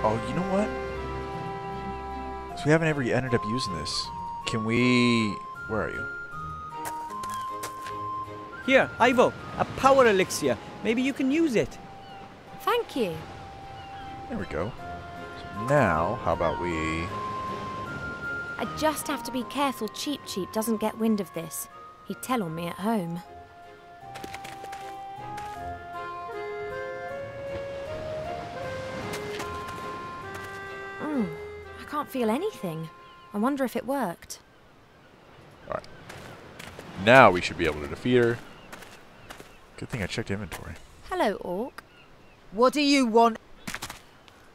Oh, you know what? So we haven't ever ended up using this. Can we... Where are you? Here, Ivo, a power elixir. Maybe you can use it. Thank you. There we go. So now, how about we... I just have to be careful Cheap Cheap doesn't get wind of this. He'd tell on me at home. I can't feel anything. I wonder if it worked. Alright. Now we should be able to defeat her. Good thing I checked inventory. Hello, Orc. What do you want?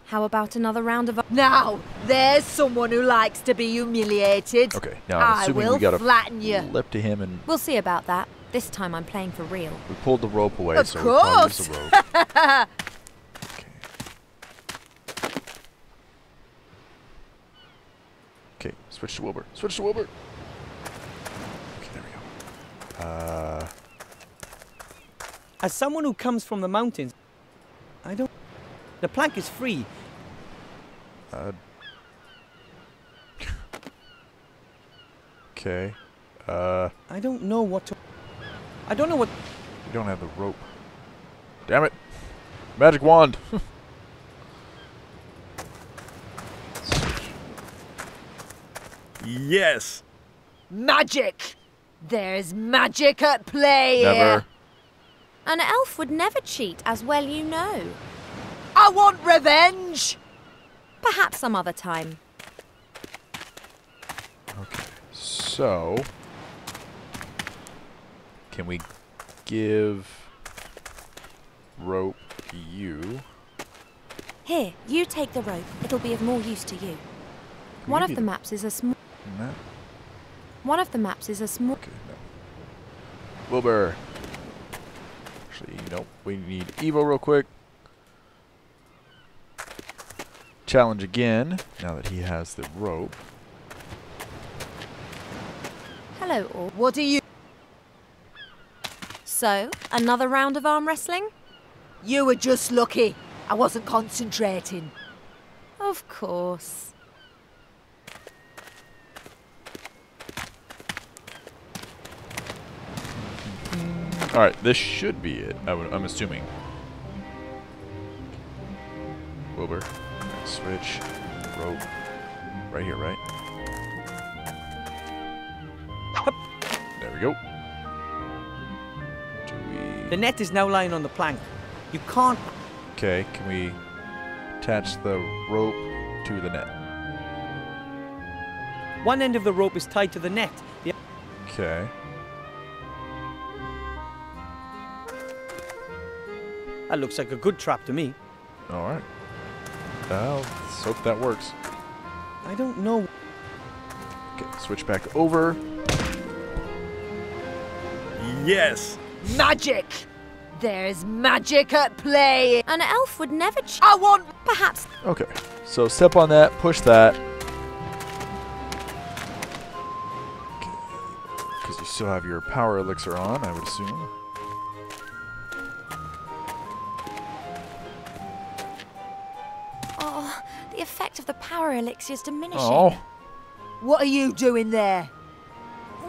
How about another round of... Now, there's someone who likes to be humiliated. Okay, now I'm assuming we gotta flatten you. flip to him and... We'll see about that. This time I'm playing for real. We pulled the rope away, Of so we'll probably use course. the rope. Okay. Okay, switch to Wilbur. Switch to Wilbur! Okay, there we go. As someone who comes from the mountains, I don't... The plank is free. Okay. I don't know what to... I don't know what... We don't have the rope. Damn it! Magic wand! Yes! Magic! There's magic at play Never. here. An elf would never cheat, as well you know. I want revenge! Perhaps some other time. Okay. So... Can we give rope to you? Here, you take the rope. It'll be of more use to you. Can One we of give the you maps is a small... No. One of the maps is a small... Okay, no. Wilbur. Actually, nope. We need Evo real quick. Challenge again, now that he has the rope. Hello, Orc. What do you... So, another round of arm wrestling? You were just lucky. I wasn't concentrating. Of course. Alright, this should be it, I'm assuming. Wilbur. Switch. Rope. Right here, right? There we go. Do we... The net is now lying on the plank. You can't... Okay, can we attach the rope to the net? One end of the rope is tied to the net. The... Okay. That looks like a good trap to me. Alright. Well, let's hope that works. I don't know. Okay, switch back over. Yes! Magic! There's magic at play. An elf would never cheat. I want... Perhaps... Okay, so step on that, push that. Because you still have your power elixir on, I would assume. Oh, the effect of the power elixir is diminishing. Oh. What are you doing there?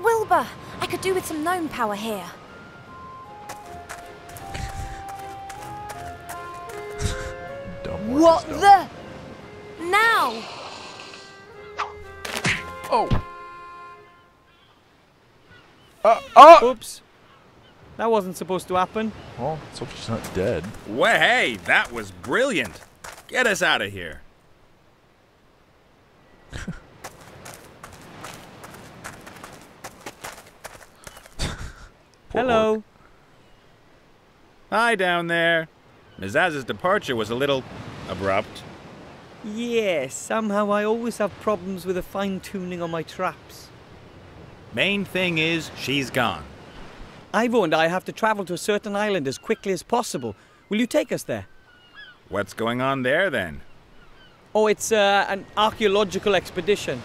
Wilbur, I could do with some gnome power here. Dumb What Stone. the... Now! Oh! Oops. That wasn't supposed to happen. Well, let's hope she's not dead. Well, hey, that was brilliant. Get us out of here. Poor Hello. orc. Hi down there. Mizaz's departure was a little abrupt. Yes, somehow I always have problems with the fine-tuning on my traps. Main thing is, she's gone. Ivo and I have to travel to a certain island as quickly as possible. Will you take us there? What's going on there, then? Oh, it's an archaeological expedition.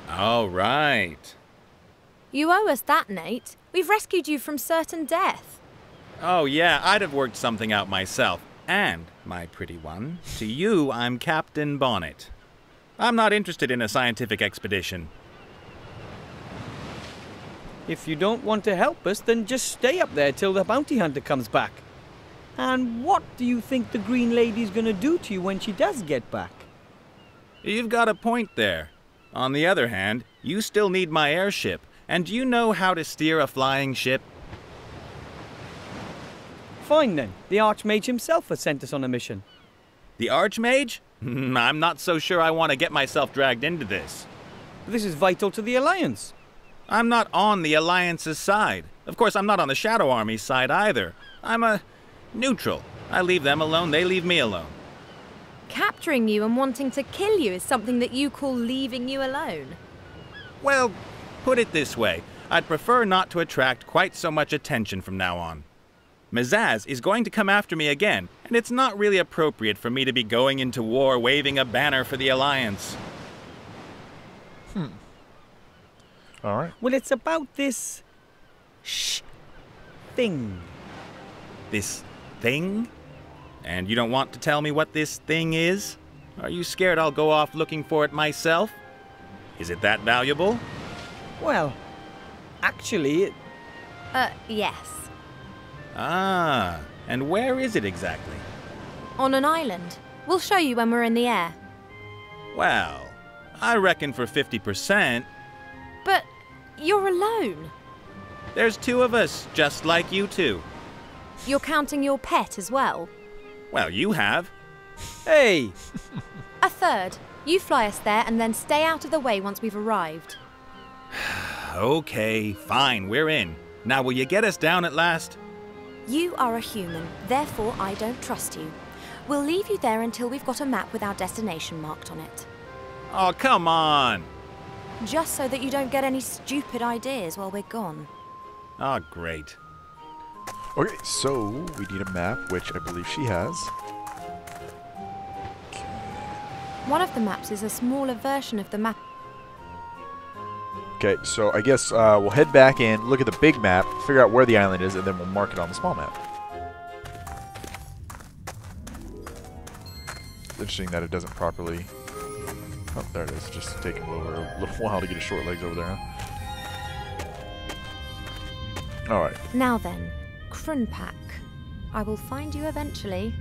Oh, right. You owe us that, Nate. We've rescued you from certain death. Oh, yeah, I'd have worked something out myself. And, my pretty one, to you I'm Captain Bonnet. I'm not interested in a scientific expedition. If you don't want to help us, then just stay up there till the bounty hunter comes back. And what do you think the Green Lady's gonna do to you when she does get back? You've got a point there. On the other hand, you still need my airship, and do you know how to steer a flying ship? Fine then. The Archmage himself has sent us on a mission. The Archmage? I'm not so sure I want to get myself dragged into this. This is vital to the Alliance. I'm not on the Alliance's side. Of course, I'm not on the Shadow Army's side either. I'm a neutral. I leave them alone, they leave me alone. Capturing you and wanting to kill you is something that you call leaving you alone. Well, put it this way. I'd prefer not to attract quite so much attention from now on. Mazaz is going to come after me again, and it's not really appropriate for me to be going into war waving a banner for the Alliance. All right. Well, it's about this... thing. This thing? And you don't want to tell me what this thing is? Are you scared I'll go off looking for it myself? Is it that valuable? Well, actually, Yes. Ah, and where is it exactly? On an island. We'll show you when we're in the air. Well, I reckon for 50%, But you're alone. there's two of us, just like you two. You're counting your pet as well. Well, you have. hey, A third. You fly us there and then stay out of the way once we've arrived. Okay, fine, we're in. Now will you get us down at last? You are a human, therefore I don't trust you. We'll leave you there until we've got a map with our destination marked on it. Oh, come on! Just so that you don't get any stupid ideas while we're gone. Oh, great. Okay, so we need a map, which I believe she has. One of the maps is a smaller version of the map. Okay, so I guess we'll head back in, look at the big map, figure out where the island is, and then we'll mark it on the small map. It's interesting that it doesn't properly... Oh, there it is. It's just taking a little while to get his short legs over there, huh? Alright. Now then, Krunpak. I will find you eventually.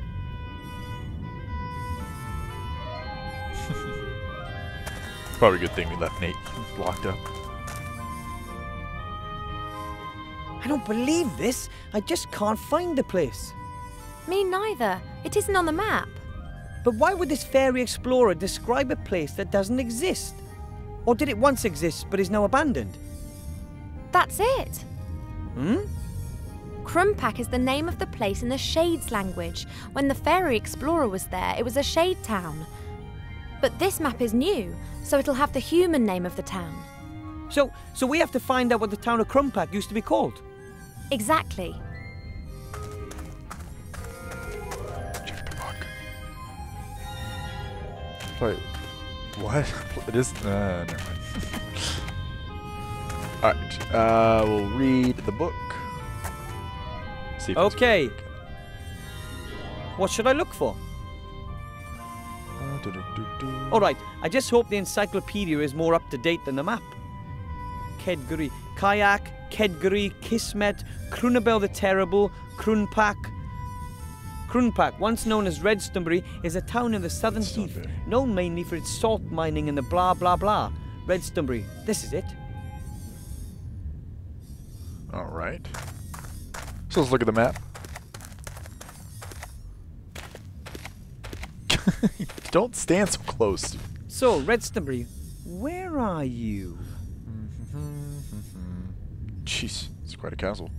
Probably a good thing we left Nate locked up. I don't believe this. I just can't find the place. Me neither. It isn't on the map. But why would this fairy explorer describe a place that doesn't exist? Or did it once exist but is now abandoned? That's it. Hmm? Krunpak is the name of the place in the Shades language. When the fairy explorer was there, it was a shade town. But this map is new, so it'll have the human name of the town. So we have to find out what the town of Krunpak used to be called. Exactly. Check the book. Wait, what? It is... never mind. Alright, we'll read the book. See if it's Okay. good. What should I look for? Alright, I just hope the encyclopedia is more up to date than the map. Kedguri, Kayak, Kedguri, Kismet, Krunabel the Terrible, Krunpak. Krunpak, once known as Redstonbury, is a town in the Southern Heath, Sunbury. known mainly for its salt mining and the blah blah blah. Redstonbury, this is it. Alright. So let's look at the map. Don't stand so close. So, Redstonbury, where are you? Jeez, it's quite a castle.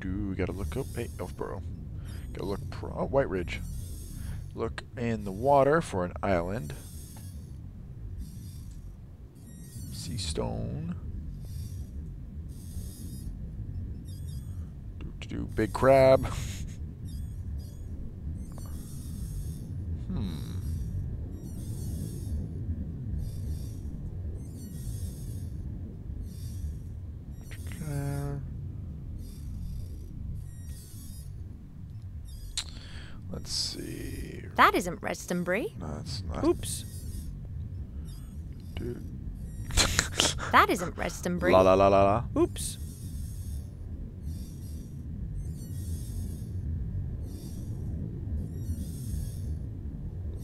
We gotta look up. Hey, Elfborough. Gotta look. Oh, White Ridge. Look in the water for an island. Sea stone. Big crab. That isn't Redstonbury. No, that's not. Oops. Dude. That isn't Redstonbury. La la la la la. Oops.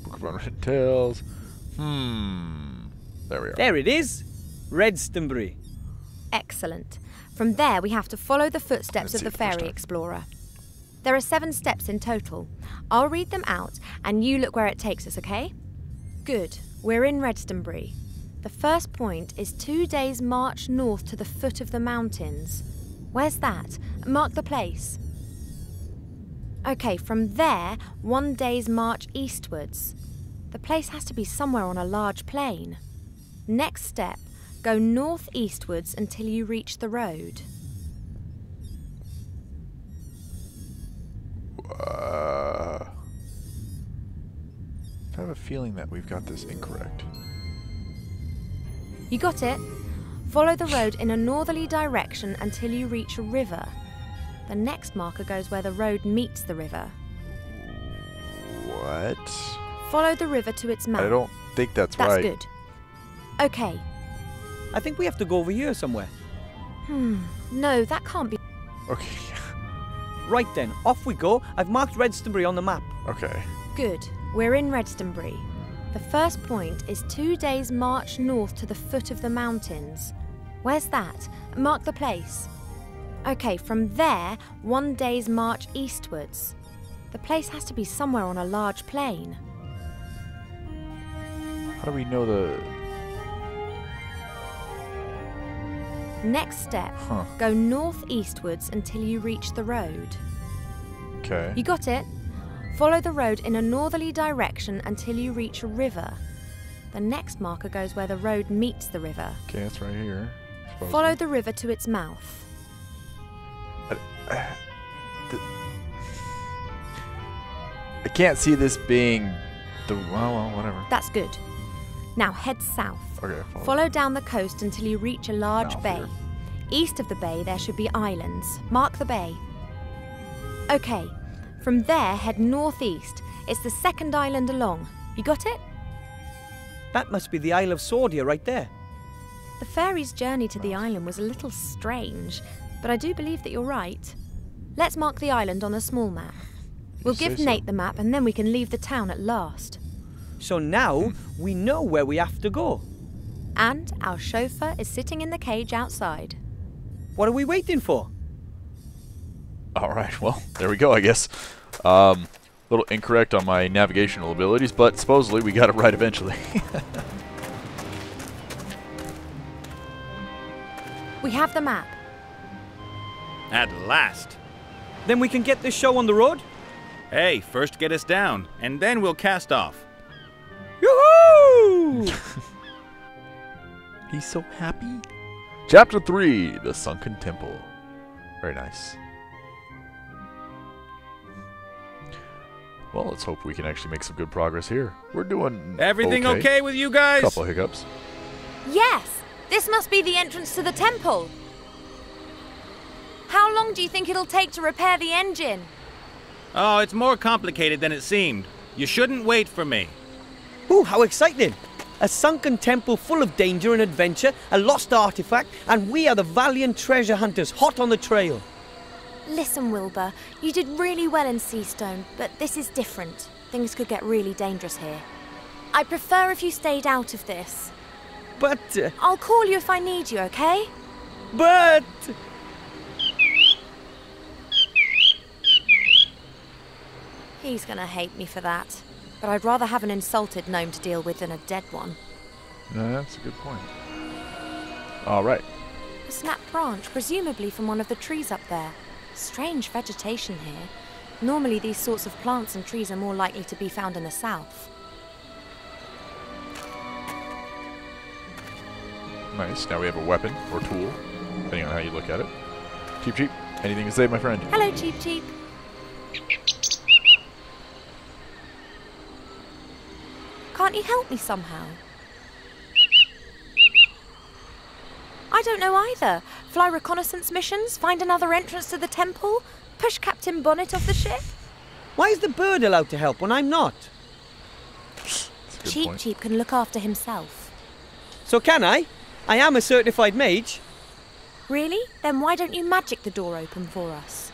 Book of Unwritten Tales. There we are. There it is. Redstonbury. Excellent. From there, we have to follow the footsteps Let's of see the it the first fairy time. explorer. There are 7 steps in total. I'll read them out, and you look where it takes us, okay? Good. We're in Redstonbury. The first point is 2 days' march north to the foot of the mountains. Where's that? Mark the place. Okay, from there, 1 day's march eastwards. The place has to be somewhere on a large plain. Next step, go northeastwards until you reach the road. I have a feeling that we've got this incorrect. You got it? Follow the road in a northerly direction until you reach a river. The next marker goes where the road meets the river. What? Follow the river to its mouth. I don't think that's That's right. good. Okay. I think we have to go over here somewhere. No, that can't be. Okay. Right then, off we go. I've marked Redstonbury on the map. Okay. Good. We're in Redstonbury. The first point is 2 days' march north to the foot of the mountains. Where's that? Mark the place. Okay, from there, 1 day's march eastwards. The place has to be somewhere on a large plain. How do we know the... Next step, Huh. go northeastwards until you reach the road. Okay. You got it? Follow the road in a northerly direction until you reach a river. The next marker goes where the road meets the river. Okay, that's right here. Follow the river to its mouth. I can't see this being the... Well, whatever. That's good. Now head south. Okay, Follow down the coast until you reach a large South bay. here. East of the bay, there should be islands. Mark the bay. Okay, from there, head northeast. It's the second island along. You got it? That must be the Isle of Sordia right there. The fairy's journey to the island was a little strange, but I do believe that you're right. Let's mark the island on a small map. We'll say give so. Nate the map and then we can leave the town at last. So now we know where we have to go. And our chauffeur is sitting in the cage outside. What are we waiting for? All right, well, there we go, I guess. Little incorrect on my navigational abilities, but supposedly we got it right eventually. We have the map. At last. Then we can get this show on the road? Hey, first get us down, and then we'll cast off. Yoo-hoo! He's so happy. Chapter 3, The Sunken Temple. Very nice. Well, let's hope we can actually make some good progress here. We're doing Everything okay with you guys? Couple hiccups. Yes! This must be the entrance to the temple. How long do you think it'll take to repair the engine? Oh, it's more complicated than it seemed. You shouldn't wait for me. Ooh, how exciting! A sunken temple full of danger and adventure, a lost artifact, and we are the valiant treasure hunters hot on the trail. Listen, Wilbur, you did really well in Seastone, but this is different. Things could get really dangerous here. I prefer if you stayed out of this. But... I'll call you if I need you, okay? but... He's gonna hate me for that. But I'd rather have an insulted gnome to deal with than a dead one. That's a good point. All right. A snapped branch, presumably from one of the trees up there. Strange vegetation here. Normally these sorts of plants and trees are more likely to be found in the south. Nice. Now we have a weapon or tool, depending on how you look at it. Cheep Cheep, anything to say, my friend? Hello, Cheep Cheep. Can't you help me somehow? I don't know either. Fly reconnaissance missions? Find another entrance to the temple? Push Captain Bonnet off the ship? Why is the bird allowed to help when I'm not? Cheap point. Cheap can look after himself. So can I? I am a certified mage. Really? Then why don't you magic the door open for us?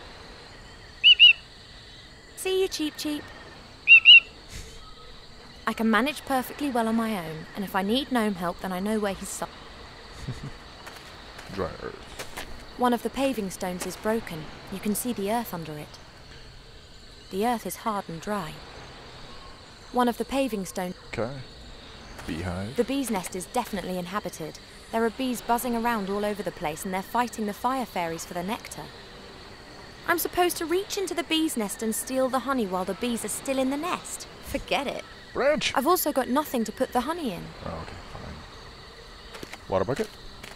See you, Cheap Cheap. I can manage perfectly well on my own, and if I need gnome help, then I know where he's Dry earth. One of the paving stones is broken. You can see the earth under it. The earth is hard and dry. One of the paving stones... Okay. Beehive. The bee's nest is definitely inhabited. There are bees buzzing around all over the place, and they're fighting the fire fairies for the nectar. I'm supposed to reach into the bee's nest and steal the honey while the bees are still in the nest. Forget it. Branch! I've also got nothing to put the honey in. Oh, okay, fine. Water bucket?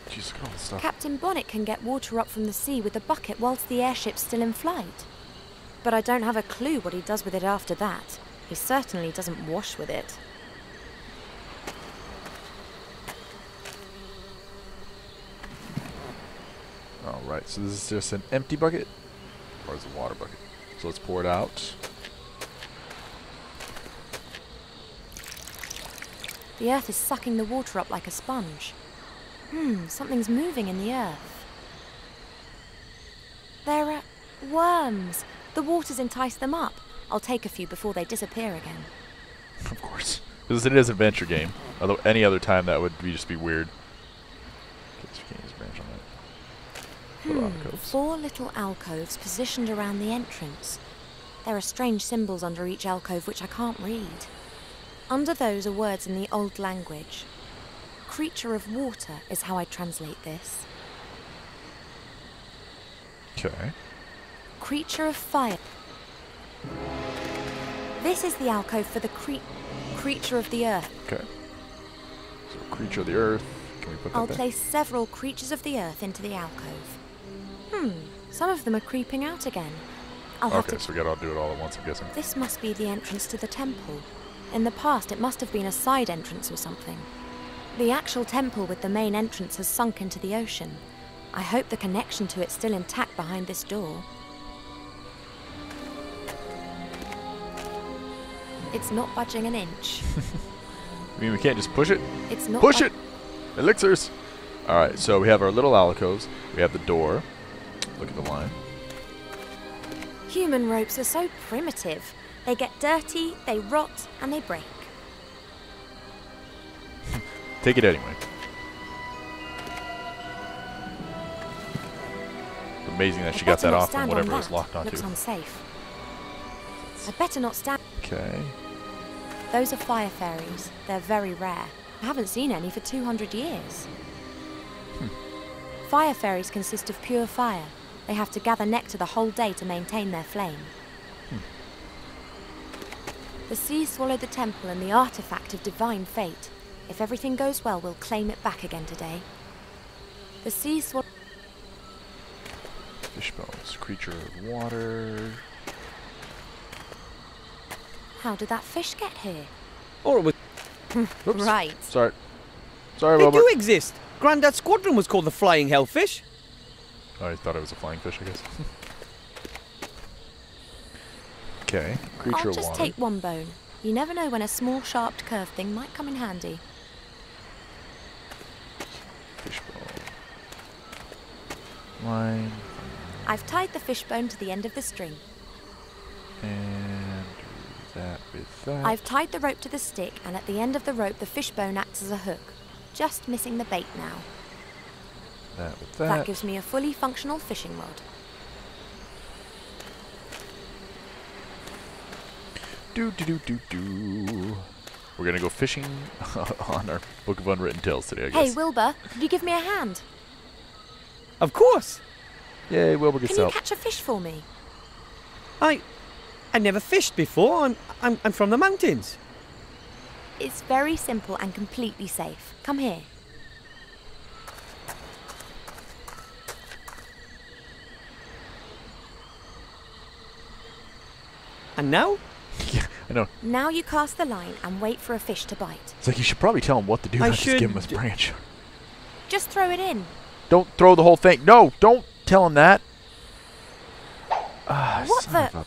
Jeez, look at all this stuff. Captain Bonnet can get water up from the sea with a bucket whilst the airship's still in flight. But I don't have a clue what he does with it after that. He certainly doesn't wash with it. Alright, so this is just an empty bucket? Or is it a water bucket? So let's pour it out. The earth is sucking the water up like a sponge. Something's moving in the earth. There are worms. The water's enticed them up. I'll take a few before they disappear again. Of course. Because it is an adventure game. Although any other time that would just be weird. Guess we can't use branch on that. Little alcoves. 4 little alcoves positioned around the entrance. There are strange symbols under each alcove which I can't read. Under those are words in the old language. Creature of water is how I translate this. Okay. Creature of fire. This is the alcove for the creature of the earth. Okay. So creature of the earth. Can we put that I'll there? place several creatures of the earth into the alcove. Some of them are creeping out again. I'll have Okay, to... so we gotta do it all at once, I'm guessing. This must be the entrance to the temple. In the past, it must have been a side entrance or something. The actual temple with the main entrance has sunk into the ocean. I hope the connection to it's still intact behind this door. It's not budging an inch. I mean, we can't just push it? It's not Push it! Elixirs! Alright, so we have our little alcoves. We have the door. Look at the line. Human ropes are so primitive. They get dirty, they rot, and they break. Take it anyway. Amazing that she got that off from whatever it was locked onto. Looks unsafe. I'd better not stand. Okay. Those are fire fairies. They're very rare. I haven't seen any for 200 years. Fire fairies consist of pure fire. They have to gather nectar the whole day to maintain their flame. The sea swallowed the temple and the artifact of divine fate. If everything goes well, we'll claim it back again today. The sea swallowed... Fish bones. Creature of water. How did that fish get here? Or it was... Oops. Right. Sorry. Sorry, They Wilbur. do exist. Grandad's squadron was called the Flying Hellfish. Oh, I thought it was a flying fish, I guess. Okay. Creature I'll of just water. take one bone. You never know when a small, sharp, curved thing might come in handy. Fishbone. Line. I've tied the fishbone to the end of the string. And do that with that. I've tied the rope to the stick, and at the end of the rope, the fishbone acts as a hook. Just missing the bait now. That with That that. gives me a fully functional fishing rod. Do. We're gonna go fishing on our Book of Unwritten Tales today, I Hey, guess. Wilbur, could you give me a hand? Of course. Yay, Wilbur gets Can you help. catch a fish for me? I never fished before. I'm from the mountains. It's very simple and completely safe. Come here. And now? Yeah, I know. Now you cast the line and wait for a fish to bite. It's like you should probably tell him what to do, I not just give him a should- branch. Just throw it in. Don't throw the whole thing. No, don't tell him that. Ah, What son the- of a